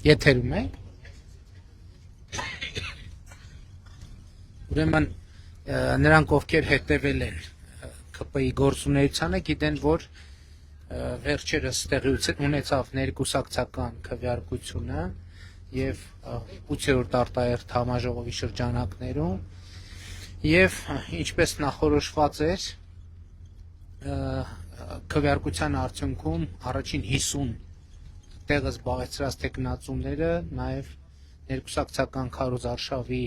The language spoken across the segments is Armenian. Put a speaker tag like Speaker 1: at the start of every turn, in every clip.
Speaker 1: Եթերում եք։ Ուրեմն նրանք ովքեր հետևել են ԿՊ-ի գործունեությանը գիտեն, որ վերջերս տեղի ունեցավ ներկուսակցական քվեարկությունը եւ 8-րդ արտահերթ համաժողովի շրջանակներում եւ ինչպես նախորոշված էր քվեարկության արդյունքում առաջին 50 տեղը զբաղեցրած տեխնացուները նաեւ ներկուսակցական քարոզարշավի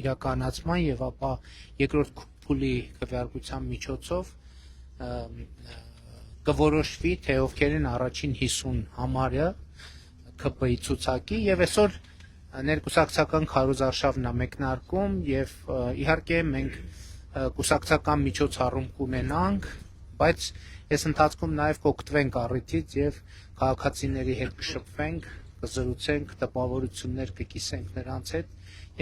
Speaker 1: իրականացման եւ ապա երկրորդ փուլի քվեարկության միջոցով կորոշվի թե ովքեր են առաջին 50 համարը ԿՊ-ի ցուցակի եւ այսօր ներկուսակցական քարոզարշավն է մեկնարկում եւ իհարկե մենք կուսակցական միջոցառում կունենանք, բայց այս ընթացքում նաեւ կօգտվենք առիթից եւ քաղաքացիների հետ կշփվենք, կզրուցենք, տպավորություններ կկիսենք նրանց հետ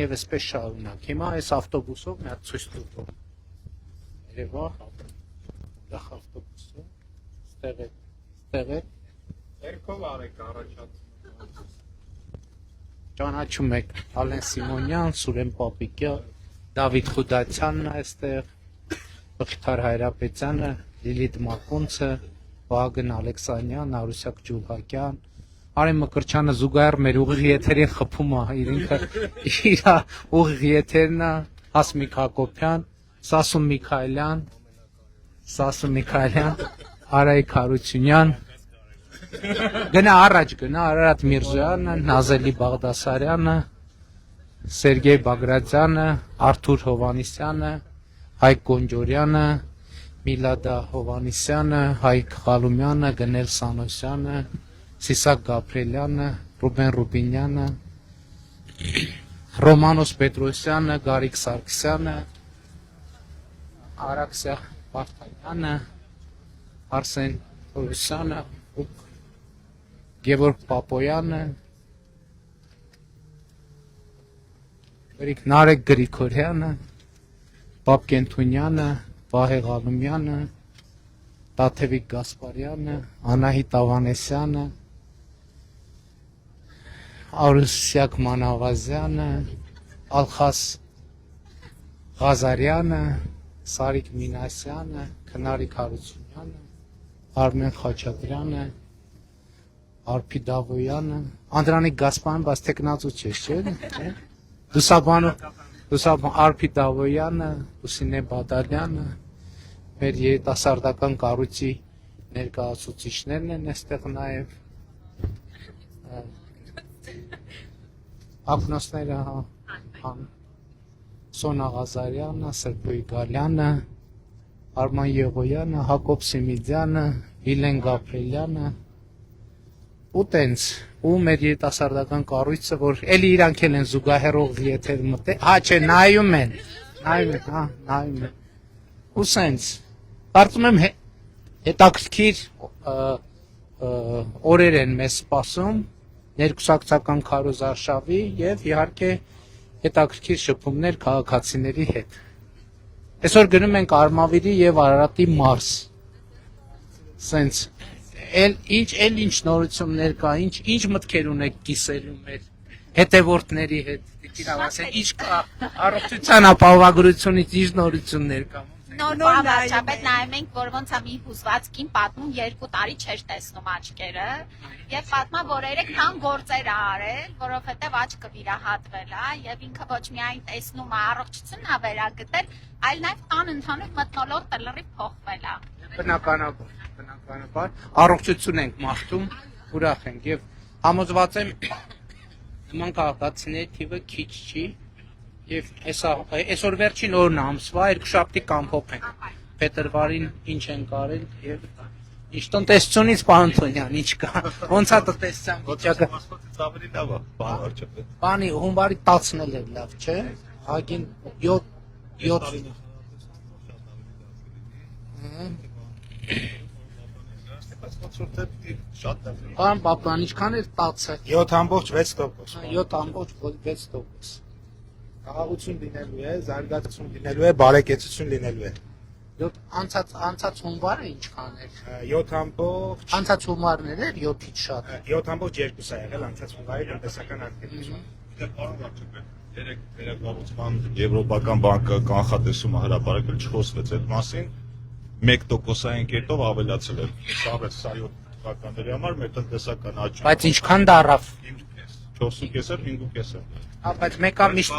Speaker 1: եւ այսպես շարունակ։ Հիմա այս ավտոբուսով մի հատ ցույց տուր։ Երևա դախ ավտոբուսը ստեղ է։
Speaker 2: Երկով արեք առաջացում։
Speaker 1: Ճանաչում եք Ալեն Սիմոնյան, Սուրեն Պապիկյան, Դավիթ Խուդացյանն է այստեղ, Բխթար Հայրապետյանը, Լիլիթ Մակունցը, Վահագն Ալեքսանյան, Արուսյակ Ջուլհակյան, Արեն Մկրչյանը զուգահեռ մեր ուղիղ եթերին խփում է, ինքը իր ուղիղ եթերն է, Հասմիկ Հակոբյան, Սասուն Միքայելյան, Արայիկ Հարությունյան, գնա առաջ գնա Արարատ Միրզոյանը, Նազելի Բաղդասարյանը, Սերգեյ Բագրատյանը, Արթուր Հովանիսյանը, Հայկ Գոնջորյանը, Միլադա Հովանիսյանը, Հայկ Խալումյանը, Գնել Սանոսյանը, Սիսակ Գաբրելյանը, Ռուբեն Ռուբինյանը, Ռոմանոս Պետրոսյանը, Գարիկ Սարգսյանը, Արաքսիա Վարդանյանը, Արսեն Թորոսյանը, Գևորգ Պապոյանը, Նարեկ Գրիգորյանը, Պապկեն Թունյանը, Վահե Ղալումյանը, Տաթևիկ Գասպարյանը, Անահիտ Ավանեսյանը, Արուսյակ Մանավազյանը, Ալխաս Ղազարյանը, Սարիկ Մինասյանը, Քնարիկ Հարությունյանը, Արմեն Խաչատրյանը, Արփի Դավոյանը, Անդրանիկ Գասպարյան, բայց տեխնացու չէ։ Դուսաբան Արփի Դավոյանը, Լուսինե Բադալյանը, մեր երիտասարդական կառույցի ներկայացուցիչներն են այստեղ նաև ակնոցները Սոնա Ղազարյանը, Սրբոյ Գալյանը, Արման Եղոյանը, Հակոբ Սիմիդյանը, Վիլեն Գաբրելյանը ու տենց ու մեր երիտասարդական կառույցը, որ էլի իրանք են զուգահեռող եթեր մտել, չէ, նայում են, ու սենց, կարծում եմ հետաքրքիր օրեր են մեզ սպասում ներկուսակցական քարոզարշավի եւ իհարկե հետաքրքիր շփումներ քաղաքացիների հետ։ Այսօր գնում ենք Արմավիրի եւ Արարատի մարզ։ Սենց ինչ նորություններ կա, ինչ մտքեր ունեք կիսելու մեր հետևորդների հետ։ Ինչ կա առողջության ապահովագրությունից ինչ նորություններ կա։
Speaker 3: Նորմալ նայում ենք, որ ոնց է մի հուզվածքին պատմում 2 տարի չէր տեսնում աչքերը եւ պատմա, որ երեքան գործեր ա արել, որովհետեւ աչքը վիրահատվել է եւ ինքը ոչ միայն տեսնում է առողջությունն ա վերագտել, այլ նաեւ տան ընդհանուր մթնոլորտը լրիվ փոխվել է։
Speaker 1: Բնականաբար առողջություն ենք մաղթում, ուրախ ենք եւ համոզված եմ նման քաղաքացիների թիվը քիչ չի։ Եվ այսօր վերջին օրն ամսվա երկուշաբթի կամփոփ ենք։ Փետրվարին ինչ են կարել եւ ինչ տնտեսությունից պարոն Թոնյան, ինչ կա։ Ոնց է տնտեսության վիճակը։
Speaker 2: Մասկոտից ավելի լավ է, բան վարչապետ։
Speaker 1: Բանի հունվարի 10-ն էլ է լավ, չէ։ Հագին 7 Պարոն Պապյան, ինչքան էր 10-ը։
Speaker 2: 7.6%։
Speaker 1: 7.6%։
Speaker 2: Խաղաղություն լինելու է, զարգացություն լինելու է, բարեկեցություն լինելու է։
Speaker 1: Անցած հունվարը ինչքան էր։
Speaker 2: 7.2
Speaker 1: Անցած հունվարն էր 7-ից շատ։
Speaker 2: 7.2 է եղել անցած հունվարի տնտեսական ակտիվությունը։
Speaker 4: Պարոն վարչապետ, երեք վերակառուցման Եվրոպական բանկը կանխատեսումը հրապարակել չխոսվեց այդ մասին 1%-ային կետով ավելացել է։ Սա 7 թվականների համար մեր տնտեսական աճը։
Speaker 1: Բայց ինչքան դարավ։
Speaker 4: 4.5-ը 5.5-ը։
Speaker 1: Բայց մեկը միշտ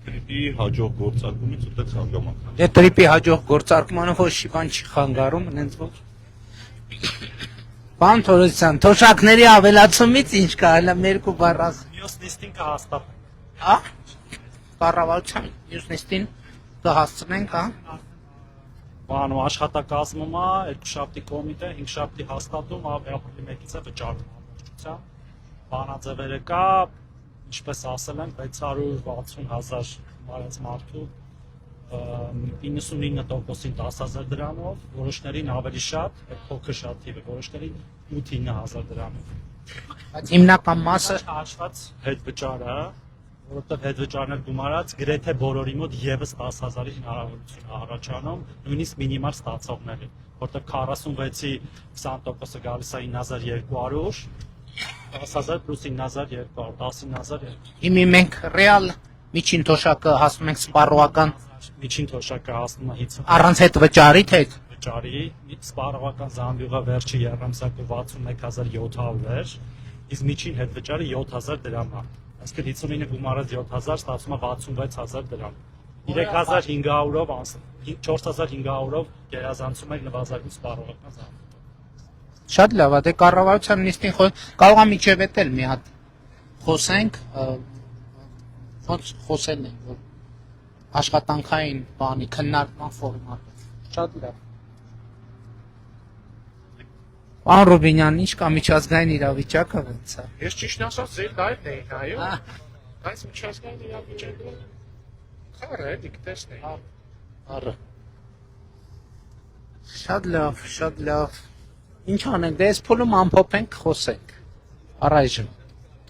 Speaker 4: Տրիպի հաջող գործարկումից ուտեց հանգամանք։
Speaker 1: դե տրիպի հաջող գործարկմանը ոչ մի բան չի խանգարում, այնց որ Պարոն Թորոսյան, թոշակների ավելացումից ինչ կա, հələ երկու բառ ասել։
Speaker 5: Մյուս նիստին կհաստատենք։
Speaker 1: Հա։ Կառավարության մյուս նիստին կհասցնենք, հա։
Speaker 5: Բանո աշխատակազմում է, երկուշաբթի կոմիտե, հինգշաբթի հաստատում, ապրիլի 1-ից է վճարում ամբողջությամբ։ Բանաձևերը կա, ինչպես ասել են, 660,000 մարած մարդու 99%-ին 10,000 դրամով, որոշներին ավելի շատ, փոքր շատ թիվը, որոշներին 8-9,000 դրամով։
Speaker 1: Բայց հիմնական մասը
Speaker 5: Հաշված հետվճարը, որովհետև հետվճարներ գումարած գրեթե բոլորի մոտ եւս 10,000-ի հնարավորություն առաջանում, նույնիսկ մինիմալ ստացողների, որովհետև 46-ի 20%-ը գալիս է 9,200, 10,000 + 9,200, 19,200։
Speaker 1: հիմի մենք ռեալ միջին թոշակը հասնում ենք սպառողական
Speaker 5: Միջին թոշակը հասնում է 50
Speaker 1: առանց հետ վճարի թե
Speaker 5: վճարի, սպառողական զամբյուղը վերջի երամսակը 61,700 էր, իսկ միջին հետ վճարը 7,000 դրամ է։ Այսինքն 59-ը գումարած 7,000 ստացվում է 66,000 դրամ։ 3,500-ով 4,500-ով գերազանցում եք նվազագույն սպառողական զամբյուղը։
Speaker 1: շատ լավ է, դե կառավարության նիստին կարող է միջև էլ մի հատ խոսենք, ոնց խոսելն ենք, որ աշխատանքային բանի քննարկման ֆորմատով։ Շատ լավ։ Պարոն Ռուբինյան, ինչ կա միջազգային իրավիճակը ոնց է։
Speaker 2: Ես ճիշտ ասած ձեր լայվն էի նայում,
Speaker 1: Հա,
Speaker 2: բայց միջազգային իրավիճակը խառը է, դիք տեսնեի։
Speaker 1: առը։ Շատ լավ, շատ լավ։ Ինչ անենք, դե այս փուլում ամփոփենք, խոսենք։ Առայժմ։